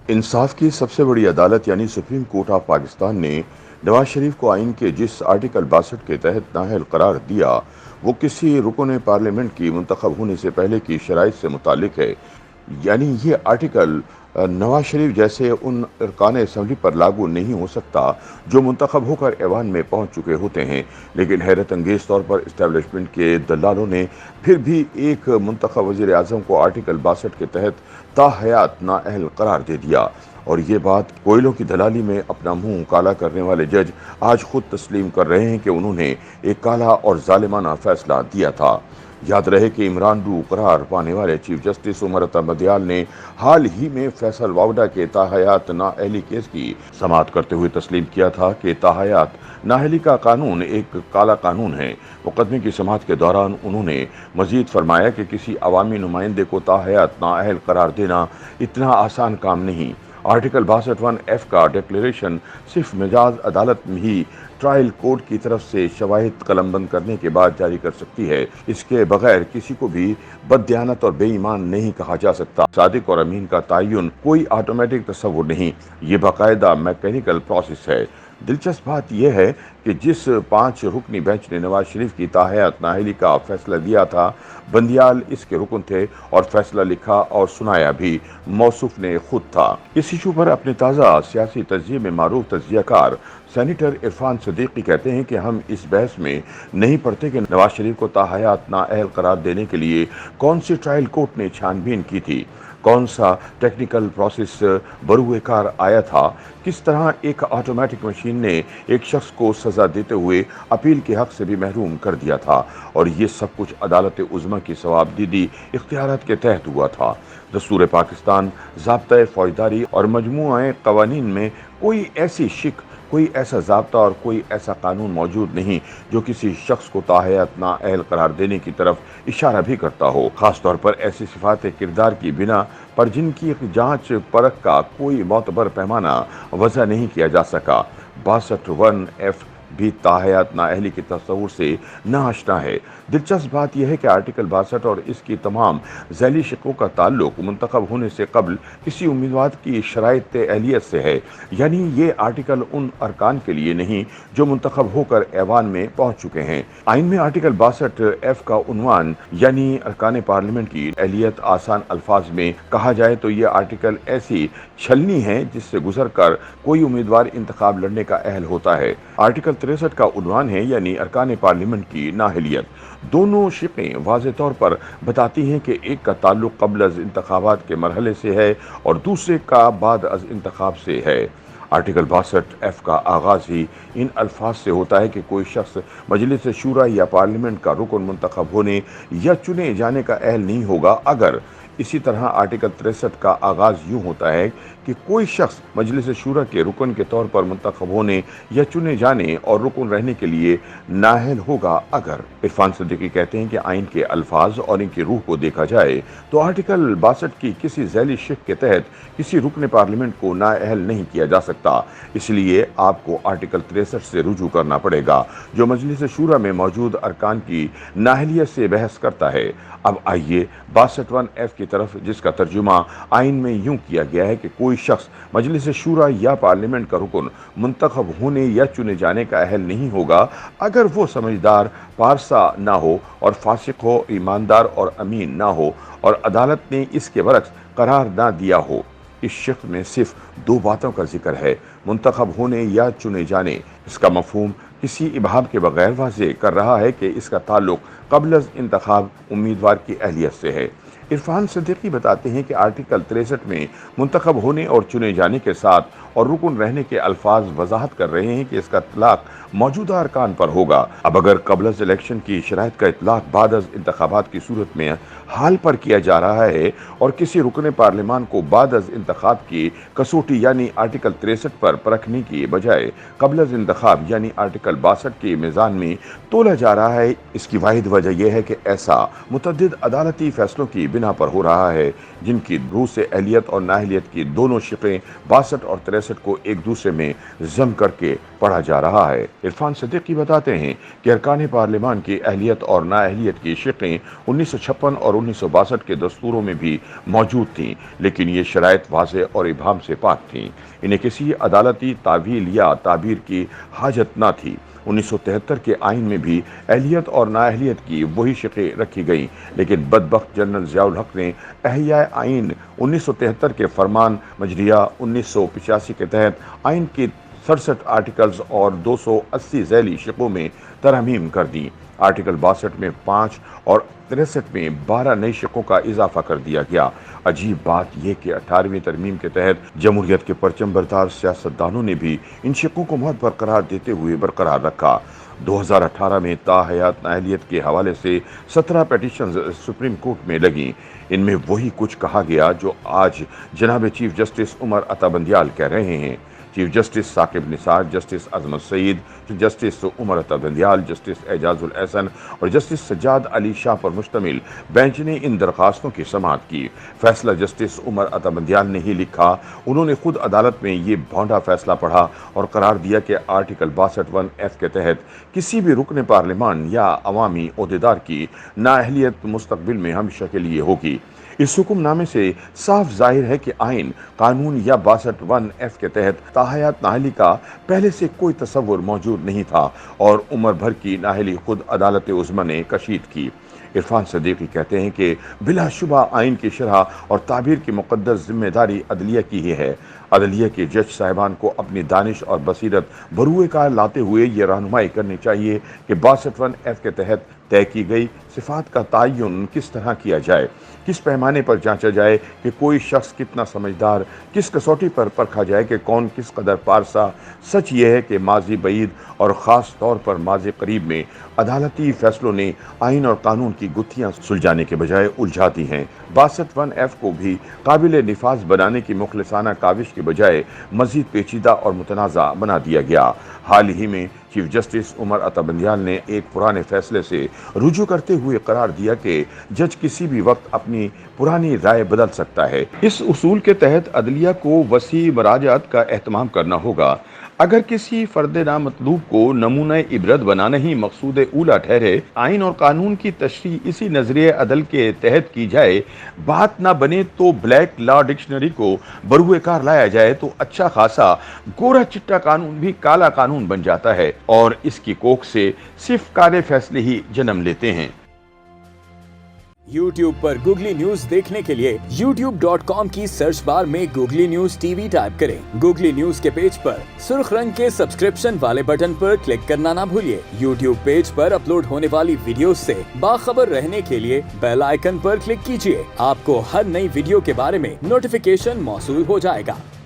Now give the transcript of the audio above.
इंसाफ की सबसे बड़ी अदालत यानी सुप्रीम कोर्ट ऑफ पाकिस्तान ने नवाज शरीफ को आइन के जिस आर्टिकल 62 के तहत नाअहल करार दिया, वो किसी रुकन पार्लियामेंट की मुंतखब होने से पहले की शराइत से मुतालिक है। यानी ये आर्टिकल नवाज शरीफ जैसे उन अरकान असम्बली पर लागू नहीं हो सकता जो मुंतखब होकर ऐवान में पहुंच चुके होते हैं। लेकिन हैरत अंगेज तौर पर इस्टेब्लिशमेंट के दलालों ने फिर भी एक मुंतखब वज़ीर आज़म को आर्टिकल 62 के तहत ताहयात नाअहल करार दे दिया। और ये बात कोयलों की दलाली में अपना मुंह काला करने वाले जज आज खुद तस्लीम कर रहे हैं कि उन्होंने एक काला और जालिमाना फैसला दिया था। याद रहे कि इमरान डू करार पाने वाले चीफ जस्टिस उमर अता बंदियाल ने हाल ही में फैसल वावडा के ताहयात नाअहली केस की समाअत करते हुए तस्लीम किया था कि ताहयात नाअहली का कानून एक काला कानून है। मुकदमे की समाअत के दौरान उन्होंने मजीद फरमाया कि किसी अवामी नुमाइंदे को ताहयात नाअहल करार देना इतना आसान काम नहीं। आर्टिकल 62(1)(f) का डिक्लेरेशन सिर्फ मिजाज अदालत में ही ट्रायल कोर्ट की तरफ से शवाहिद कलमबंद करने के बाद जारी कर सकती है। इसके बगैर किसी को भी बददियानत और बेईमान नहीं कहा जा सकता। सादिक और अमीन का तयन कोई ऑटोमेटिक तस्वुर नहीं, ये बाकायदा मैकेनिकल प्रोसेस है। दिलचस्प बात यह है कि जिस 5 रुकनी बेंच ने नवाज शरीफ की ताहयात नाअहली का फैसला दिया था, बंदियाल इसके रुकन थे और फैसला लिखा और सुनाया भी मौसूफ ने खुद था। इस इशू पर अपने ताज़ा सियासी तज्जिये में मारूफ तज्जियाकार सेनेटर इरफान सदीकी कहते हैं कि हम इस बहस में नहीं पड़ते कि नवाज शरीफ को ताहयात नाअहल करार देने के लिए कौन सी ट्रायल कोर्ट ने छानबीन की थी, कौन सा टेक्निकल प्रोसेस बरूए कार आया था, किस तरह एक ऑटोमेटिक मशीन ने एक शख्स को सजा देते हुए अपील के हक से भी महरूम कर दिया था। और ये सब कुछ अदालत उज़्मा की सवाबदीदी इख्तियारात के तहत हुआ था। दस्तूर पाकिस्तान, ज़ाब्ता फौजदारी और मजमूआ क़वानीन में कोई ऐसी शिक, कोई ऐसा ज़ाब्ता और कोई ऐसा कानून मौजूद नहीं जो किसी शख्स को ताहयात नाअहल करार देने की तरफ इशारा भी करता हो, खास तौर पर ऐसी सिफात किरदार की बिना पर जिनकी जांच परख का कोई मोतबर पैमाना वज़ा नहीं किया जा सका। 62(1)(f) भी ताहयात नाअहली के तस्वुर से नाआशना है। दिलचस्प बात यह है कि आर्टिकल 62 और इसकी तमाम झैली शिकों का ताल्लुक मुंतखब होने से कबल किसी उम्मीदवार की शराइत अहलियत से है। यानी ये आर्टिकल उन अरकान के लिए नहीं जो मुंतखब होकर ऐवान में पहुंच चुके हैं। आइन में आर्टिकल 62(f) का उन्वान यानी अरकान पार्लियामेंट की अहलियत आसान अल्फाज में कहा जाए तो ये आर्टिकल ऐसी छलनी है जिससे गुजर कर कोई उम्मीदवार इंतखाब लड़ने का अहल होता है। आर्टिकल 63 का उन्वान है यानी अरकान पार्लियामेंट की नाअहलियत। दोनों शिकें वाज़े तौर पर बताती हैं कि एक का ताल्लुक क़ब्ल अज़ इंतखाबात के मरहले से है और दूसरे का बाद अज़ इंतखाब से है। आर्टिकल 62(f) का आगाज़ ही इन अल्फाज से होता है कि कोई शख्स मजलिस शूरा या पार्लियामेंट का रुकन मुंतखब होने या चुने जाने का अहल नहीं होगा अगर। इसी तरह आर्टिकल 63 का आगाज़ यूँ होता है कि कोई शख्स मजलिस शूरा के रुकन के तौर पर मुंतखब होने या चुने जाने और रुकन रहने के लिए नाअहल होगा अगर। इरफान सदीकी कहते हैं कि आइन के अल्फाज और इनकी रूह को देखा जाए तो आर्टिकल 62 की किसी झैली शिक के तहत किसी रुकन पार्लियामेंट को नाअहल नहीं किया जा सकता। इसलिए आपको आर्टिकल 63 से रुजू करना पड़ेगा जो मजलिस शूरा में मौजूद अरकान की नाअहलियत से बहस करता है। अब आइए 62(1)(f) की तरफ, जिसका तर्जुमा आइन में यूं किया गया है कि कोई शख्स मजलिस शूरा या पार्लियामेंट का रुकन मुंतखब होने या चुने जाने का अहल नहीं होगा अगर वो समझदार, पारसा ना हो और फासिक हो, ईमानदार और अमीन ना हो और अदालत ने इसके बरक्स करार ना दिया हो। इस शिक में सिर्फ 2 बातों का जिक्र है, मुंतखब होने या चुने जाने। इसका मफहूम किसी इबाहम के बगैर वाज़े कर रहा है कि इसका ताल्लुक क़ब्ल अज़ इंतखाब उम्मीदवार की अहलियत से है। इरफान सदीकी बताते हैं कि आर्टिकल 63 में मुंतखब होने और चुने जाने के साथ और रुकन रहने के अल्फाज वजाहत कर रहे हैं कि इसका इतलाक मौजूदा अरकान पर होगा। अब अगर क़ब्ल अज़ इलेक्शन की शराइत का इतलाक बाद अज़ इंतखाबात की सूरत में हाल पर किया जा रहा है और किसी रुकन पार्लियामान को बाद अज़ इंतखाब की कसौटी यानी आर्टिकल 63 पर परखने की बजाय क़ब्ल अज़ इंतखाब यानी आर्टिकल 62 के मीज़ान में तोला जा रहा है, इसकी वाहिद वजह यह है कि ऐसा मुतअद्दिद अदालती फैसलों की बिना بنا پر ہو رہا ہے، جن کی روح سے اہلیت اور نااہلیت کی دونوں شقیں 62 اور 63 کو ایک دوسرے میں ضم کر کے پڑھا جا رہا ہے۔ عرفان صدیقی بتاتے ہیں کہ ارکان پارلیمان کی اہلیت اور نااہلیت کی شقیں 1956 اور 1962 کے دستوروں میں بھی موجود تھیں، لیکن یہ شرائط واضح اور ابہام سے پاک تھیں۔ انہیں کسی عدالتی تعویل یا تعبیر کی حاجت نہ تھی۔ 1973 کے آئین میں بھی اہلیت اور نااہلیت کی وہی شقیں رکھی گئیں، لیکن بدبخت جنرل ضیاء الحق نے احیاء آئین 1973 کے فرمان مجریہ 1985 کے تحت آئین کی 67 آرٹیکلز اور 280 ذیلی شقوں میں ترمیم کر دی۔ آرٹیکل 62 میں 5 اور 63 میں 12 نئی شقوں کا اضافہ کر دیا گیا۔ عجیب بات یہ کہ 18ویں ترمیم کے تحت جمہوریت کے پرچم بردار سیاستدانوں نے بھی ان شقوں کو محدود قرار دیتے ہوئے برقرار رکھا۔ 2018 میں تاحیات نااہلیت کے حوالے سے 17 پیٹیشنز سپریم کورٹ میں لگیں۔ ان میں وہی کچھ کہا گیا جو آج جناب چیف جسٹس عمر عطا بندیال کہہ رہے ہیں۔ Chief justice Saqib Nisar, justice عظمت سعید، جسٹس عمر عطا بندیال، جسٹس اعجاز الاحسن اور جسٹس سجاد علی شاہ پر مشتمل بینچ نے ان درخواستوں کی سماعت کی۔ فیصلہ جسٹس عمر عطا بندیال نے ہی لکھا۔ انہوں نے خود عدالت میں یہ بھونڈا فیصلہ پڑھا اور قرار دیا کہ آرٹیکل 62(1)(f) کے تحت کسی بھی رکن پارلیمان یا عوامی عہدیدار کی نااہلیت مستقبل میں ہمیشہ کے لیے ہوگی۔ اس حکم نامے سے صاف ظاہر ہے کہ آئین، قانون یا 62(1)(f) کے تحت تاحیات نااہلی کا پہلے سے کوئی تصور موجود نہیں تھا اور عمر بھر کی نااہلی خود عدالت عظمیٰ نے کشید کی۔ عرفان صدیقی کہتے ہیں کہ بلا شبہ آئین کی شرح اور تعبیر کی مقدس ذمہ داری عدلیہ کی ہی ہے۔ عدلیہ کے جج صاحبان کو اپنی دانش اور بصیرت بروئے کار لاتے ہوئے یہ رہنمائی کرنی چاہیے کہ 62(1)(f) کے تحت طے کی گئی صفات کا تعین کس طرح کیا جائے، کس پیمانے پر جانچا جائے کہ کوئی شخص کتنا سمجھدار، کس کسوٹی پر پرکھا جائے کہ کون کس قدر پارسا۔ سچ یہ ہے کہ ماضی بعید اور خاص طور پر ماضی قریب میں عدالتی فیصلوں نے آئین اور قانون کی گتھیاں سلجھانے کے بجائے الجھاتی ہیں۔ 62(1)(f) کو بھی قابل نفاذ بنانے کی مخلصانہ کاوش کے بجائے مزید پیچیدہ اور متنازع بنا دیا گیا۔ حال ہی میں چیف جسٹس عمر عطا بندیال نے ایک پرانے فیصلے سے رجوع کرتے ہوئے قرار دیا کہ جج کسی بھی وقت اپنی پرانی رائے بدل سکتا ہے۔ اس اصول کے تحت عدلیہ کو وسیع مراجعت کا اہتمام کرنا ہوگا۔ اگر کسی فرد نامطلوب کو نمونہ عبرت بنانا ہی مقصود اولا ٹھہرے، آئین اور قانون کی تشریح اسی نظریہ عدل کے تحت کی جائے، بات نہ بنے تو بلیک لا ڈکشنری کو بروئے کار لایا جائے تو اچھا خاصا گورا چٹا قانون بھی کالا قانون بن جاتا ہے اور اس کی کوکھ سے صرف کالے فیصلے ہی جنم لیتے ہیں۔ YouTube پر گوگلی نیوز دیکھنے کے لیے youtube.com کی سرچ بار میں googly news T V type کریں۔ گوگلی نیوز کے پیج پر سرخ رنگ کے سبسکرپشن والے بٹن پر کلک کرنا نہ بھولیے۔ YouTube پیج پر اپلوڈ ہونے والی ویڈیوز سے باخبر رہنے کے لیے بیل آئیکن پر کلک کیجیے۔ آپ کو ہر نئی ویڈیو کے بارے میں نوٹیفیکیشن موصول ہو جائے گا۔